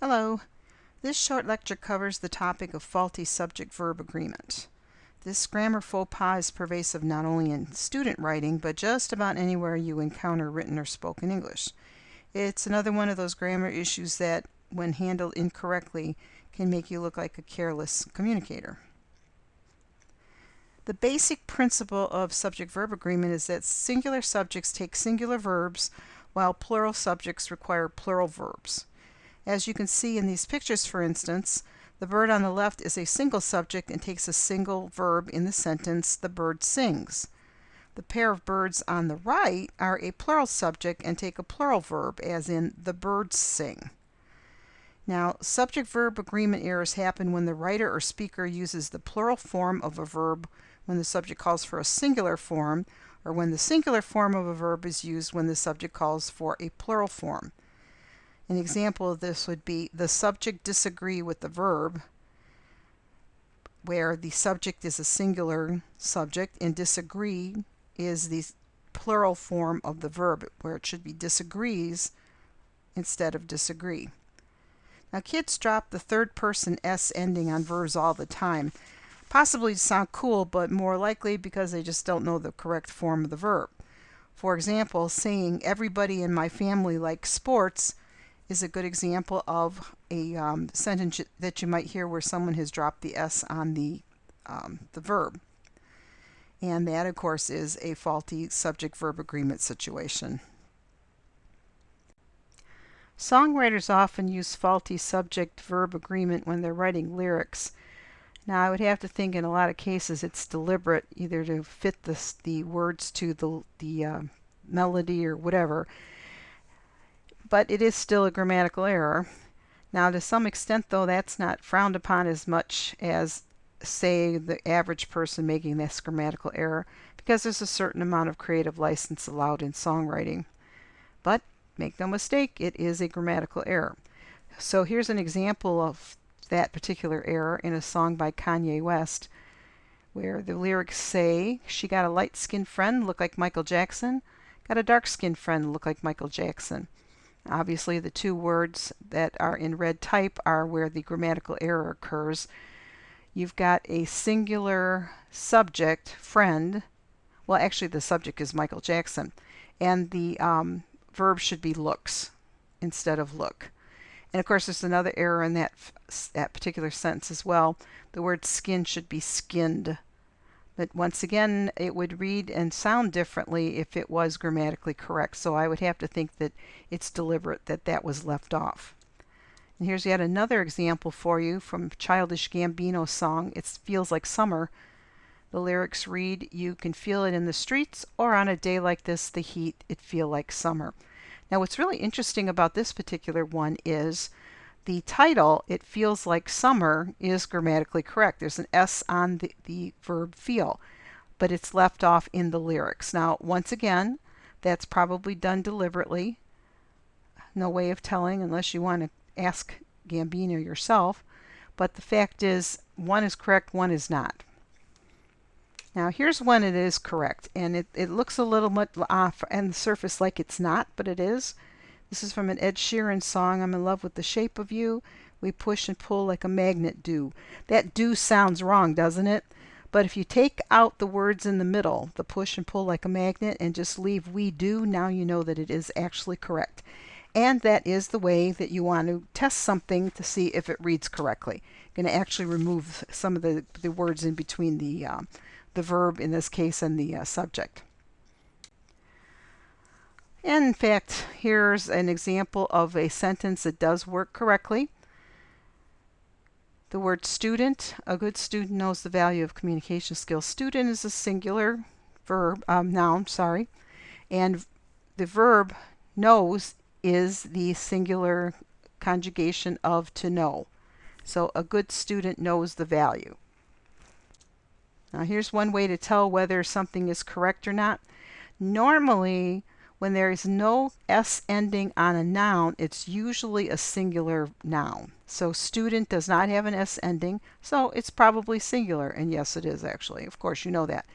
Hello. This short lecture covers the topic of faulty subject-verb agreement. This grammar faux pas is pervasive not only in student writing, but just about anywhere you encounter written or spoken English. It's another one of those grammar issues that, when handled incorrectly, can make you look like a careless communicator. The basic principle of subject-verb agreement is that singular subjects take singular verbs, while plural subjects require plural verbs. As you can see in these pictures, for instance, the bird on the left is a single subject and takes a single verb in the sentence, the bird sings. The pair of birds on the right are a plural subject and take a plural verb, as in, the birds sing. Now, subject-verb agreement errors happen when the writer or speaker uses the plural form of a verb when the subject calls for a singular form, or when the singular form of a verb is used when the subject calls for a plural form. An example of this would be the subject disagree with the verb, where the subject is a singular subject and disagree is the plural form of the verb, where it should be disagrees instead of disagree. Now, kids drop the third person S ending on verbs all the time, possibly to sound cool, but more likely because they just don't know the correct form of the verb. For example, saying everybody in my family likes sports is a good example of a sentence that you might hear where someone has dropped the S on the verb. And that, of course, is a faulty subject-verb agreement situation. Songwriters often use faulty subject-verb agreement when they're writing lyrics. Now, I would have to think in a lot of cases it's deliberate, either to fit the words to the melody or whatever. But it is still a grammatical error. Now, to some extent, though, that's not frowned upon as much as, say, the average person making this grammatical error, because there's a certain amount of creative license allowed in songwriting. But make no mistake, it is a grammatical error. So here's an example of that particular error in a song by Kanye West, where the lyrics say, she got a light-skinned friend, look like Michael Jackson, got a dark-skinned friend, look like Michael Jackson. Obviously, the two words that are in red type are where the grammatical error occurs. You've got a singular subject, friend. Well, actually, the subject is Michael Jackson. And the verb should be looks instead of look. And, of course, there's another error in that particular sentence as well. The word skin should be skinned. But once again, it would read and sound differently if it was grammatically correct. So I would have to think that it's deliberate that that was left off. And here's yet another example for you from Childish Gambino's song, It Feels Like Summer. The lyrics read, you can feel it in the streets, or on a day like this, the heat, it feel like summer. Now, what's really interesting about this particular one is the title, It Feels Like Summer, is grammatically correct. There's an S on the verb feel, but it's left off in the lyrics. Now, once again, that's probably done deliberately. No way of telling unless you want to ask Gambino yourself. But the fact is, one is correct, one is not. Now, here's one it is correct, and it looks a little much off on the surface like it's not, but it is. This is from an Ed Sheeran song, I'm in love with the shape of you. We push and pull like a magnet do. That do sounds wrong, doesn't it? But if you take out the words in the middle, the push and pull like a magnet, and just leave we do, now you know that it is actually correct. And that is the way that you want to test something to see if it reads correctly. You're going to actually remove some of the words in between the verb in this case and the subject. And in fact, here's an example of a sentence that does work correctly. The word student, a good student knows the value of communication skills. Student is a singular verb, noun, and the verb knows is the singular conjugation of to know. So a good student knows the value. Now, here's one way to tell whether something is correct or not. Normally, when there is no S ending on a noun, it's usually a singular noun. So student does not have an S ending, so it's probably singular. And yes, it is actually. Of course, you know that.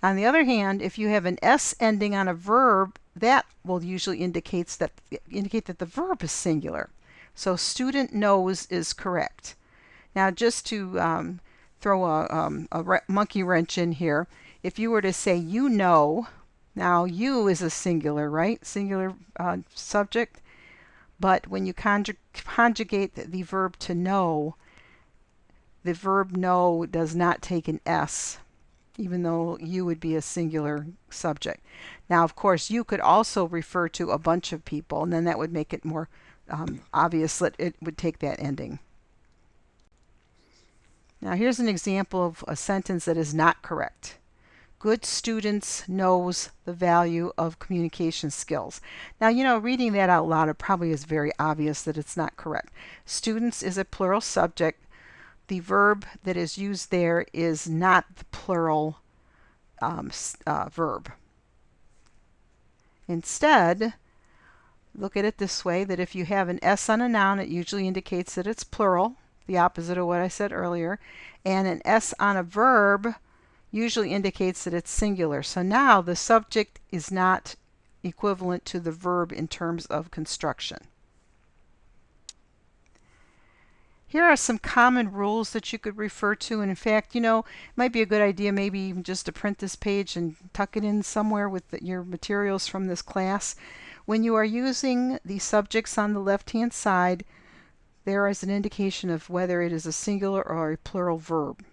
On the other hand, if you have an S ending on a verb, that will usually indicate that the verb is singular. So student knows is correct. Now just to throw a monkey wrench in here, if you were to say you know, now you is a singular, right? Singular subject. But when you conjugate the verb to know, the verb know does not take an S, even though you would be a singular subject. Now, of course, you could also refer to a bunch of people, and then that would make it more obvious that it would take that ending. Now, here's an example of a sentence that is not correct. Good students knows the value of communication skills. Now, you know, reading that out loud, it probably is very obvious that it's not correct. Students is a plural subject. The verb that is used there is not the plural verb. Instead, look at it this way, that if you have an S on a noun, it usually indicates that it's plural, the opposite of what I said earlier, and an S on a verb usually indicates that it's singular. So now the subject is not equivalent to the verb in terms of construction. Here are some common rules that you could refer to, and in fact, you know, it might be a good idea maybe even just to print this page and tuck it in somewhere with your materials from this class. When you are using the subjects on the left-hand side, there is an indication of whether it is a singular or a plural verb.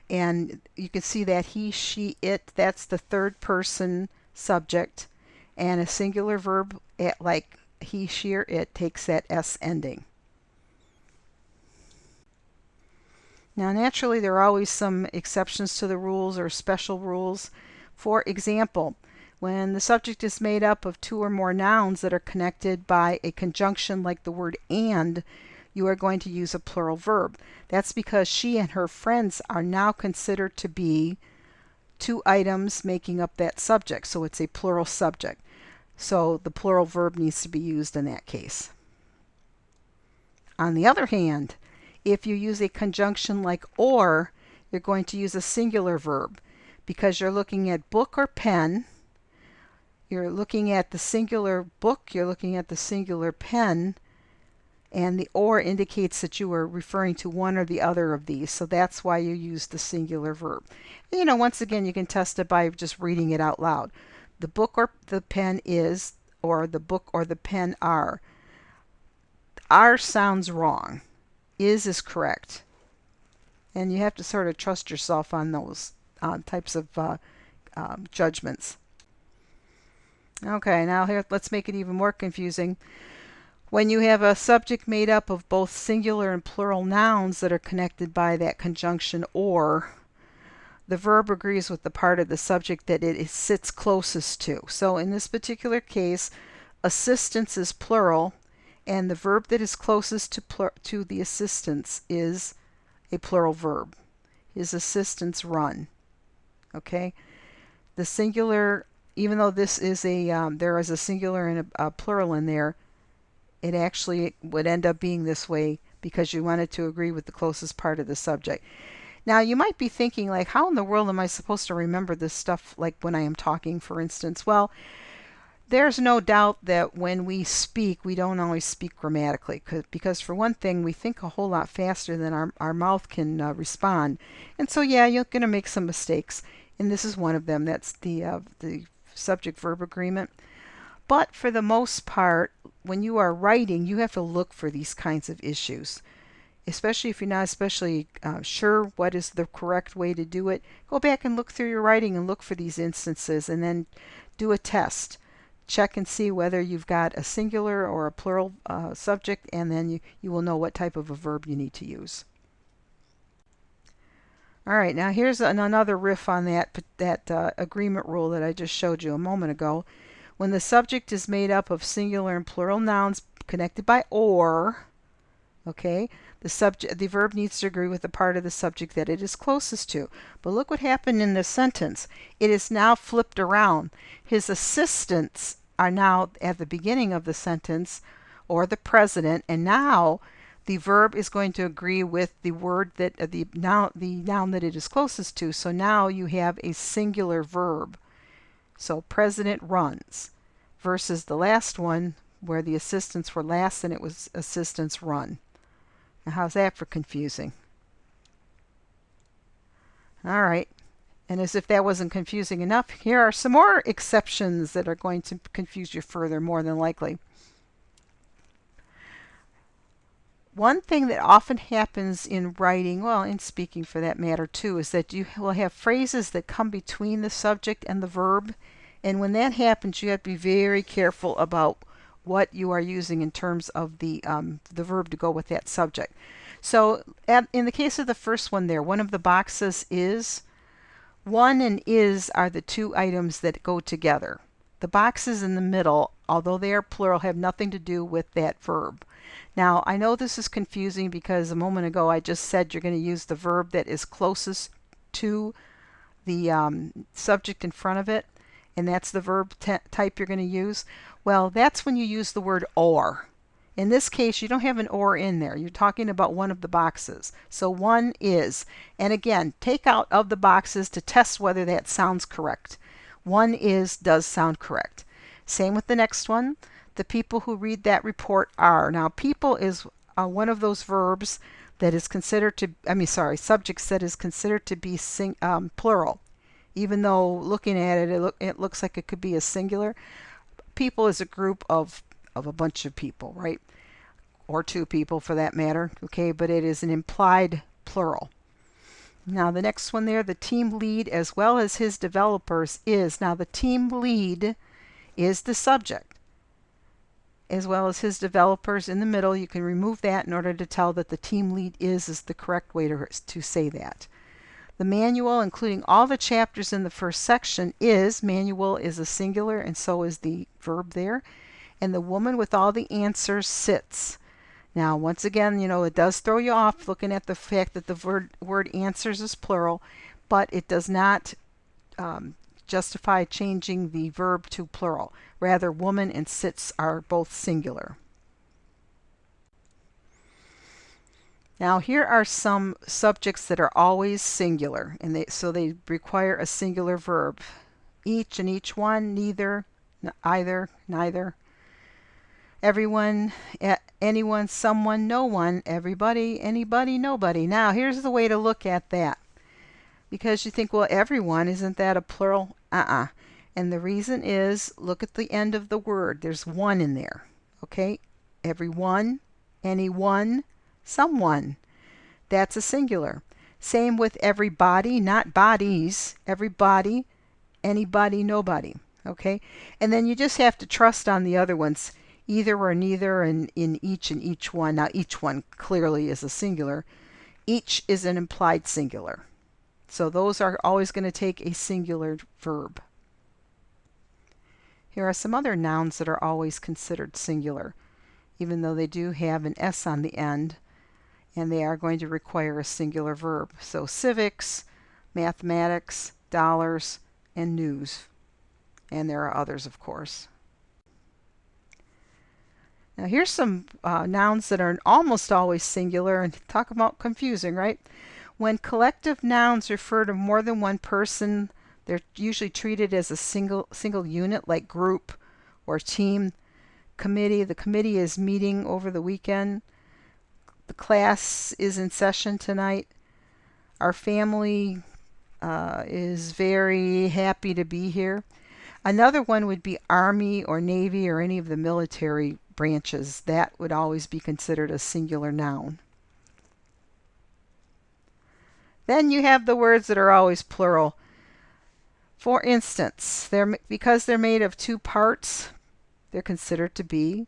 And you can see that he, she, it, that's the third person subject, and a singular verb like he, she, or it takes that S ending. Now, naturally, there are always some exceptions to the rules or special rules. For example, when the subject is made up of two or more nouns that are connected by a conjunction like the word and, you are going to use a plural verb. That's because she and her friends are now considered to be two items making up that subject. So it's a plural subject. So the plural verb needs to be used in that case. On the other hand, if you use a conjunction like or, you're going to use a singular verb because you're looking at book or pen. You're looking at the singular book, you're looking at the singular pen, and the or indicates that you are referring to one or the other of these. So that's why you use the singular verb. You know, once again, you can test it by just reading it out loud. The book or the pen is, or the book or the pen are. Are sounds wrong. Is correct. And you have to sort of trust yourself on those types of judgments. Okay, now here, let's make it even more confusing. When you have a subject made up of both singular and plural nouns that are connected by that conjunction or, the verb agrees with the part of the subject that it sits closest to. So in this particular case, assistance is plural, and the verb that is closest to the assistants is a plural verb. His assistants run. Okay? The singular, even though this is there is a singular and a plural in there, it actually would end up being this way because you want it to agree with the closest part of the subject. Now, you might be thinking, like, how in the world am I supposed to remember this stuff, like when I am talking, for instance? Well, there's no doubt that when we speak, we don't always speak grammatically because for one thing, we think a whole lot faster than our mouth can respond. And so, yeah, you're going to make some mistakes, and this is one of them. That's the subject-verb agreement. But for the most part, when you are writing, you have to look for these kinds of issues. Especially if you're not sure what is the correct way to do it, go back and look through your writing and look for these instances and then do a test. Check and see whether you've got a singular or a plural subject, and then you will know what type of a verb you need to use. All right, now here's another riff on that agreement rule that I just showed you a moment ago. When the subject is made up of singular and plural nouns connected by or, okay, the verb needs to agree with the part of the subject that it is closest to. But look what happened in this sentence. It is now flipped around. His assistants are now at the beginning of the sentence, or the president, and now the verb is going to agree with the word that the noun that it is closest to. So now you have a singular verb. So president runs versus the last one where the assistants were last and it was assistants run. Now, how's that for confusing? All right. And as if that wasn't confusing enough, here are some more exceptions that are going to confuse you further, more than likely. One thing that often happens in writing, well, in speaking for that matter too, is that you will have phrases that come between the subject and the verb. And when that happens, you have to be very careful about what you are using in terms of the verb to go with that subject. So in the case of the first one there, one of the boxes is. One and is are the two items that go together. The boxes in the middle, although they are plural, have nothing to do with that verb. Now, I know this is confusing because a moment ago I just said you're going to use the verb that is closest to the subject in front of it, and that's the verb type you're going to use. Well, that's when you use the word or. In this case, you don't have an or in there. You're talking about one of the boxes. So one is. And again, take out of the boxes to test whether that sounds correct. One is does sound correct. Same with the next one. The people who read that report are. Now, people is one of those verbs that is considered to, subjects that is considered to be plural. Even though looking at it, it looks like it could be a singular. People is a group of a bunch of people, right? Or two people for that matter, okay? But it is an implied plural. Now the next one there, the team lead as well as his developers is. Now the team lead is the subject as well as his developers in the middle. You can remove that in order to tell that the team lead is the correct way to say that. The manual, including all the chapters in the first section, is. Manual is a singular, and so is the verb there. And the woman with all the answers sits. Now, once again, it does throw you off looking at the fact that the word answers is plural, but it does not justify changing the verb to plural. Rather, woman and sits are both singular. Now, here are some subjects that are always singular, and so they require a singular verb. Each and each one, neither, either, neither. Everyone, anyone, someone, no one, everybody, anybody, nobody. Now, here's the way to look at that. Because you think, well, everyone, isn't that a plural? And the reason is, look at the end of the word. There's one in there. Okay? Everyone, anyone, someone. That's a singular. Same with everybody, not bodies. Everybody, anybody, nobody. Okay? And then you just have to trust on the other ones. Either or neither, and in each and each one. Now, each one clearly is a singular. Each is an implied singular. So those are always going to take a singular verb. Here are some other nouns that are always considered singular, even though they do have an S on the end, and they are going to require a singular verb. So civics, mathematics, dollars, and news. And there are others, of course. Now here's some nouns that are almost always singular, and talk about confusing, right? When collective nouns refer to more than one person, they're usually treated as a single unit, like group or team. Committee, the committee is meeting over the weekend. The class is in session tonight. Our family is very happy to be here. Another one would be Army or Navy or any of the military branches. That would always be considered a singular noun. Then you have the words that are always plural. For instance, because they're made of two parts, they're considered to be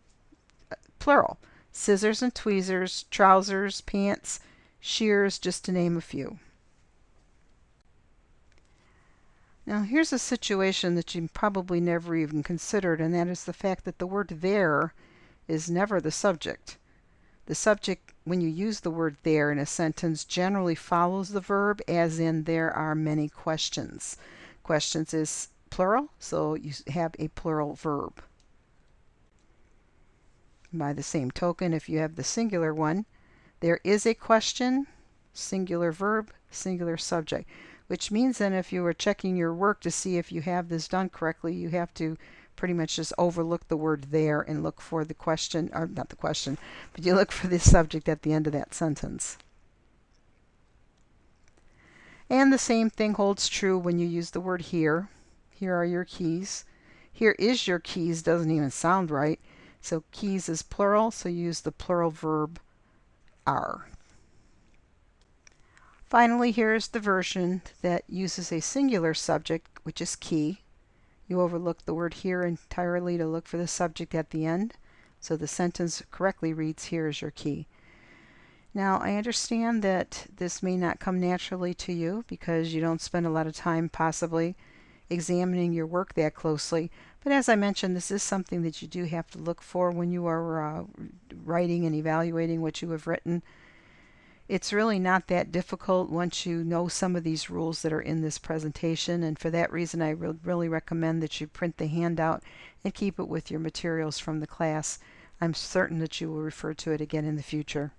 plural. Scissors and tweezers, trousers, pants, shears, just to name a few. Now here's a situation that you probably never even considered, and that is the fact that the word there is never the subject. The subject, when you use the word there in a sentence, generally follows the verb, as in there are many questions. Questions is plural, so you have a plural verb. By the same token, if you have the singular one, there is a question, singular verb, singular subject. Which means then if you were checking your work to see if you have this done correctly, you have to pretty much just overlook the word there and look for the question, or not the question, but you look for the subject at the end of that sentence. And the same thing holds true when you use the word here. Here are your keys. Here is your keys doesn't even sound right. So keys is plural, so use the plural verb are. Finally, here's the version that uses a singular subject, which is key. You overlook the word here entirely to look for the subject at the end. So the sentence correctly reads, here is your key. Now, I understand that this may not come naturally to you because you don't spend a lot of time possibly examining your work that closely. But as I mentioned, this is something that you do have to look for when you are writing and evaluating what you have written. It's really not that difficult once you know some of these rules that are in this presentation, and for that reason I really recommend that you print the handout and keep it with your materials from the class. I'm certain that you will refer to it again in the future.